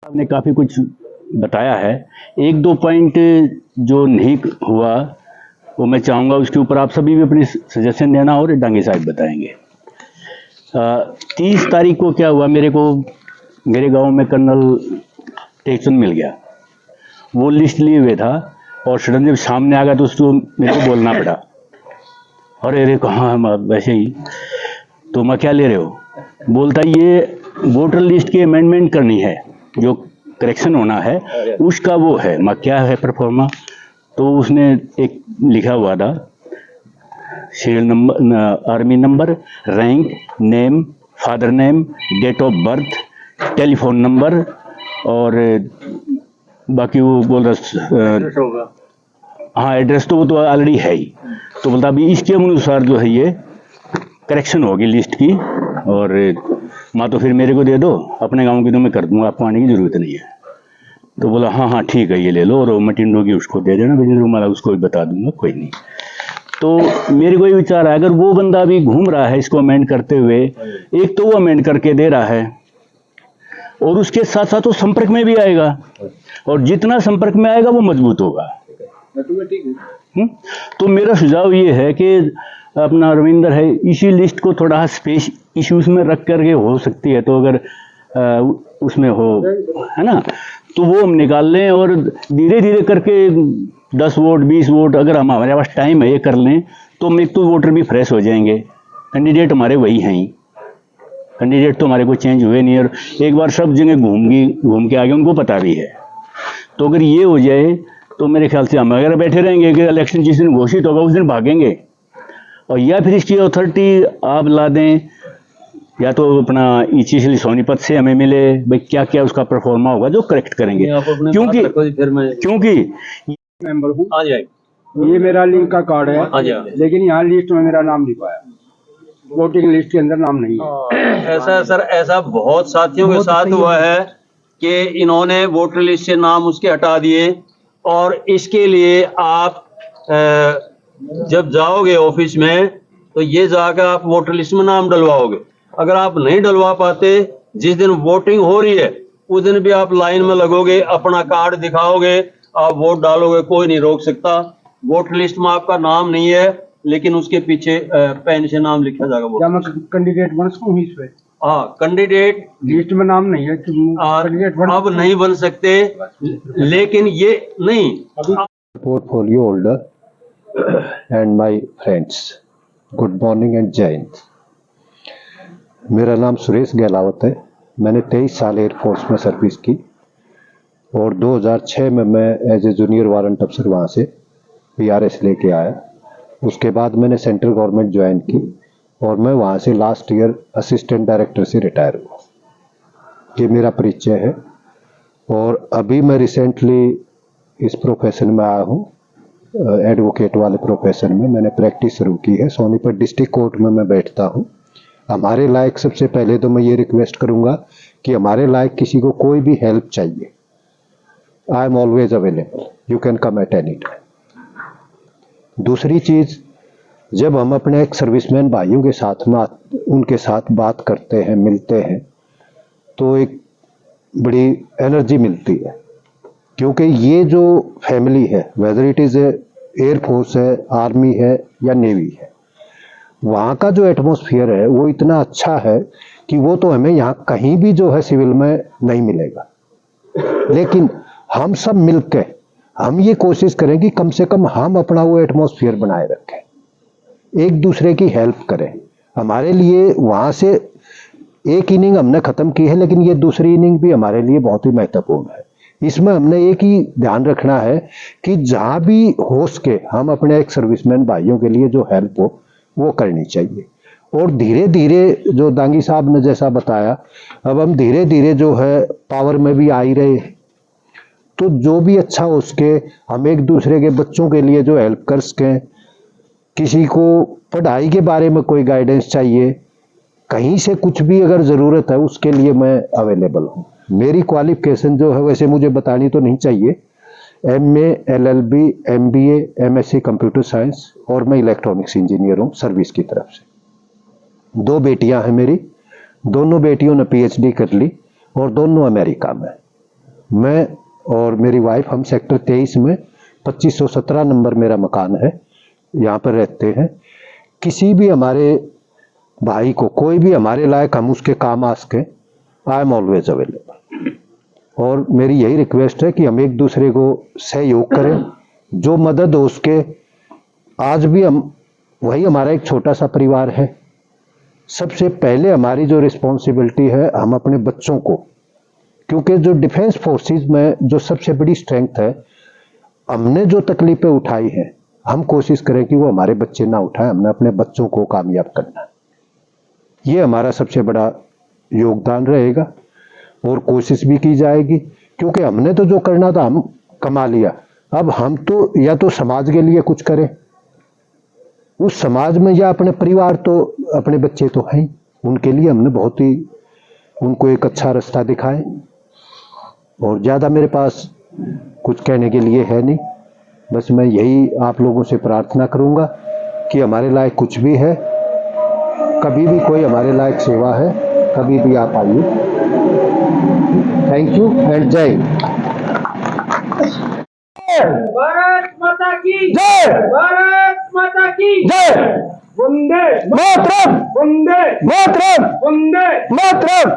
आपने काफ़ी कुछ बताया है। एक दो पॉइंट जो नहीं हुआ वो मैं चाहूँगा उसके ऊपर आप सभी भी अपनी सजेशन देना और डांगे साहब बताएंगे। 30 तारीख को क्या हुआ, मेरे गांव में कर्नल टेक्सन मिल गया। वो लिस्ट लिए हुए था और सडन जब सामने आ गया तो उसको मेरे को बोलना पड़ा, अरे अरे कहाँ हम वैसे ही तो मैं क्या ले रहे हो, बोलता ये वोटर लिस्ट की अमेंडमेंट करनी है, जो करेक्शन होना है उसका वो है। मैं क्या है परफॉर्मा, तो उसने एक लिखा हुआ था serial number, army number, rank, name, father name, date of birth, telephone number और बाकी वो बोल रहा हाँ एड्रेस तो वो तो ऑलरेडी है ही। तो बोलता अभी इसके अनुसार जो है ये करेक्शन होगी लिस्ट की, और माँ तो फिर मेरे को दे दो, अपने गांव की तो मैं कर दूंगा, आपको आने की जरूरत नहीं है। तो बोला हाँ हाँ ठीक है ये ले लो, और मटिंडो की उसको दे देना, बिजनेस वाला उसको भी बता दूंगा, कोई नहीं। तो मेरे को ये विचार है, अगर वो बंदा अभी घूम रहा है इसको अमेंड करते हुए, एक तो वो अमेंड करके दे रहा है और उसके साथ साथ वो संपर्क में भी आएगा, और जितना संपर्क में आएगा वो मजबूत होगा। तो मेरा सुझाव ये है कि अपना रविंदर है, इसी लिस्ट को थोड़ा स्पेस इश्यूज में रख करके हो सकती है तो अगर उसमें हो, है ना, तो वो हम निकाल लें और धीरे धीरे करके 10 वोट 20 वोट अगर हमारे पास टाइम है ये कर लें तो एक तो वोटर भी फ्रेश हो जाएंगे। कैंडिडेट हमारे वही हैं ही, कैंडिडेट तो हमारे कोई चेंज हुए नहीं, और एक बार सब जगह घूम के आगे उनको पता भी है। तो अगर ये हो जाए तो मेरे ख्याल से हम अगर बैठे रहेंगे कि इलेक्शन जिस दिन घोषित होगा उस दिन भागेंगे, और या फिर इसकी अथॉरिटी आप ला दें, या तो अपना इसी सोनीपत से हमें मिले भाई क्या क्या उसका परफॉर्मा होगा जो करेक्ट करेंगे, क्योंकि मेंबर हूँ, ये मेरा लिंक का कार्ड है, लेकिन यहाँ लिस्ट में मेरा नाम नहीं पाया, वोटिंग लिस्ट के अंदर नाम नहीं है। ऐसा सर, ऐसा बहुत साथियों के साथ हुआ है कि इन्होंने वोटर लिस्ट से नाम उसके हटा दिए, और इसके लिए आप जब जाओगे ऑफिस में तो ये जाकर आप वोटर लिस्ट में नाम डलवाओगे। अगर आप नहीं डलवा पाते, जिस दिन वोटिंग हो रही है उस दिन भी आप लाइन में लगोगे, अपना कार्ड दिखाओगे, आप वोट डालोगे, कोई नहीं रोक सकता। वोटर लिस्ट में आपका नाम नहीं है लेकिन उसके पीछे पेन से नाम लिखा जाएगा। क्या मैं कैंडिडेट बन सकूं इस पे? हाँ, कैंडिडेट लिस्ट में नाम नहीं है, अब नहीं बन सकते, लेकिन ये नहीं। Portfolio holder and my friends, good morning and जय हिंद। मेरा नाम सुरेश गहलावत है। मैंने 23 साल एयरफोर्स में सर्विस की और 2006 में मैं एज ए जूनियर वारंट अफसर वहाँ से PRS लेके आया। उसके बाद मैंने सेंट्रल गवर्नमेंट ज्वाइन की और मैं वहाँ से लास्ट ईयर असिस्टेंट डायरेक्टर से रिटायर हुआ। ये मेरा परिचय है, और अभी मैं रिसेंटली इस प्रोफेशन में आया हूँ, एडवोकेट वाले प्रोफेशन में। मैंने प्रैक्टिस शुरू की है, सोनीपत डिस्ट्रिक्ट कोर्ट में मैं बैठता हूँ। हमारे लायक सबसे पहले तो मैं ये रिक्वेस्ट करूँगा कि हमारे लायक किसी को कोई भी हेल्प चाहिए, I am always available, you can come at any time. दूसरी चीज़, जब हम अपने एक सर्विसमैन भाइयों के साथ में उनके साथ बात करते हैं, मिलते हैं, तो एक बड़ी एनर्जी मिलती है, क्योंकि ये जो फैमिली है, वेदर इट इज़ एयरफोर्स है, आर्मी है या नेवी है, वहाँ का जो एटमॉस्फेयर है वो इतना अच्छा है कि वो तो हमें यहाँ कहीं भी जो है सिविल में नहीं मिलेगा। लेकिन हम सब मिलकर हम ये कोशिश करें कि कम से कम हम अपना वो एटमॉस्फेयर बनाए रखें, एक दूसरे की हेल्प करें। हमारे लिए वहाँ से एक इनिंग हमने ख़त्म की है, लेकिन ये दूसरी इनिंग भी हमारे लिए बहुत ही महत्वपूर्ण है। इसमें हमने एक ही ध्यान रखना है कि जहाँ भी हो सके हम अपने एक सर्विसमैन भाइयों के लिए जो हेल्प हो वो करनी चाहिए। और धीरे धीरे जो दांगी साहब ने जैसा बताया, अब हम धीरे धीरे जो है पावर में भी आ ही रहे, तो जो भी अच्छा हो सके हम एक दूसरे के बच्चों के लिए जो हेल्प कर सकें। किसी को पढ़ाई के बारे में कोई गाइडेंस चाहिए, कहीं से कुछ भी अगर ज़रूरत है, उसके लिए मैं अवेलेबल हूँ। मेरी क्वालिफिकेशन जो है वैसे मुझे बतानी तो नहीं चाहिए, MA LLB MBA MSc computer science, और मैं इलेक्ट्रॉनिक्स इंजीनियर हूँ सर्विस की तरफ से। 2 बेटियां हैं मेरी, दोनों बेटियों ने PhD कर ली और दोनों अमेरिका में। मैं और मेरी वाइफ हम सेक्टर 23 में 2517 नंबर मेरा मकान है, यहाँ पर रहते हैं। किसी भी हमारे भाई को कोई भी हमारे लायक हम उसके काम आ सके, आई एम ऑलवेज अवेलेबल। और मेरी यही रिक्वेस्ट है कि हम एक दूसरे को सहयोग करें, जो मदद हो उसके। आज भी हम वही हमारा एक छोटा सा परिवार है। सबसे पहले हमारी जो रिस्पॉन्सिबिलिटी है, हम अपने बच्चों को, क्योंकि जो डिफेंस फोर्सेस में जो सबसे बड़ी स्ट्रेंथ है, हमने जो तकलीफें उठाई हैं, हम कोशिश करें कि वो हमारे बच्चे ना उठाएं। हमने अपने बच्चों को कामयाब करना है, ये हमारा सबसे बड़ा योगदान रहेगा और कोशिश भी की जाएगी। क्योंकि हमने तो जो करना था हम कमा लिया, अब हम तो या तो समाज के लिए कुछ करें, उस समाज में, या अपने परिवार, तो अपने बच्चे तो हैं, उनके लिए हमने बहुत ही उनको एक अच्छा रास्ता दिखाए। और ज़्यादा मेरे पास कुछ कहने के लिए है नहीं, बस मैं यही आप लोगों से प्रार्थना करूंगा कि हमारे लायक कुछ भी है, कभी भी कोई हमारे लायक सेवा है, कभी भी आप आइए। थैंक यू एंड जय हिंद। भारत माता की जय। भारत माता की जय। वंदे मातरम। वंदे मातरम। वंदे मातरम।